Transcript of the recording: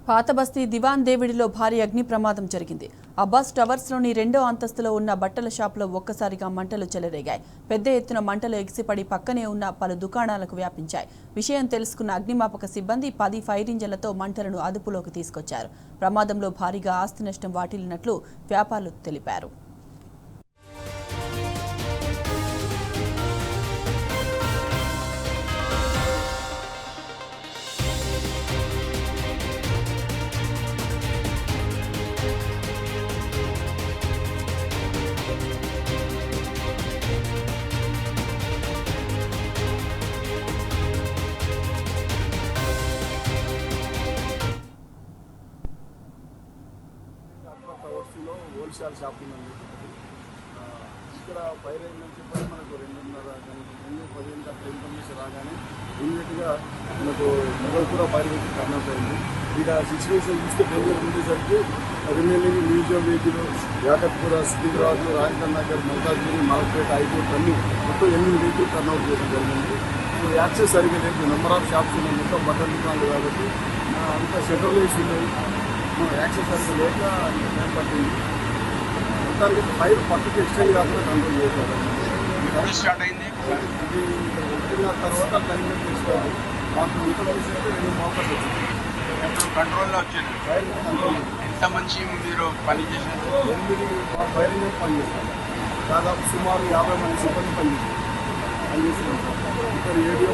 పాతబస్తీ దివాన్ దేవిడిలో భారీ అగ్ని ప్రమాదం జరిగింది. అబ్బాస్ టవర్స్లోని 2వ అంతస్తులో ఉన్న బట్టల షాపులో ఒక్కసారిగా మంటలు చెలరేగాయి. పెద్ద ఎత్తున మంటలు ఎగిసిపడి పక్కనే ఉన్న పలు దుకాణాలకు వ్యాపించాయి. విషయం తెలుసుకున్న అగ్నిమాపక సిబ్బంది 10 ఫైర్ ఇంజన్లతో మంటలను అదుపులోకి తీసుకొచ్చారు. ప్రమాదంలో భారీగా ఆస్తి నష్టం వాటిల్లినట్లు వ్యాపారులు తెలిపారు. హోల్సేల్ షాపింగ్ ఉంది. ఇక్కడ ఫైర్ అయిందని చెప్పి మనకు 2:30 కానీ 2:15 ఇన్ఫర్మేషన్ రాగానే ఇమీడియట్గా మనకు మొబైల్ కూడా ఫైర్ వేసి టర్న్ అయింది. ఇక సిచ్యువేషన్ చూస్తే బెంగళూరు ఉండేసరికి remaining museum vehicle Yakutpura, Secunderabad, Rajendra Nagar, Malkajgiri, Malakpet, high court అన్ని మొత్తం 8 వెహికల్ టర్న్అవుట్ చేయడం జరిగింది. ఇప్పుడు యాక్సెస్ సరిగ్గా లేదు. నెంబర్ ఆఫ్ షాప్స్ ఉన్నాయి, మొత్తం బట్టల దుకాణాలు కాబట్టి అంతా షట్టర్లు వేసి ఉన్నాయి. యాక్సెస్ సరిగ్గా లేక టైం పట్టింది. మొత్తానికి ఫైర్ పక్కకి ఎక్స్టెండ్ కాకుండా కంట్రోల్ చేశారు. స్టార్ట్ అయింది. ఇది 1:30 తర్వాత 10 మినిట్స్ తీసుకోవాలి. మాకు ఇన్ఫర్మేషన్ అయితే 2 మోటార్స్ వచ్చింది. కంట్రోల్లో వచ్చింది. ఫైర్ కంట్రోల్ ఎంత మంచి మీరు పని చేసినట్టు 8 ఫైర్ ఇంజన్ పనిచేస్తారు. దాదాపు సుమారు 50 మంది సిబ్బంది పనిచేస్తున్నారు. ఇక్కడ 7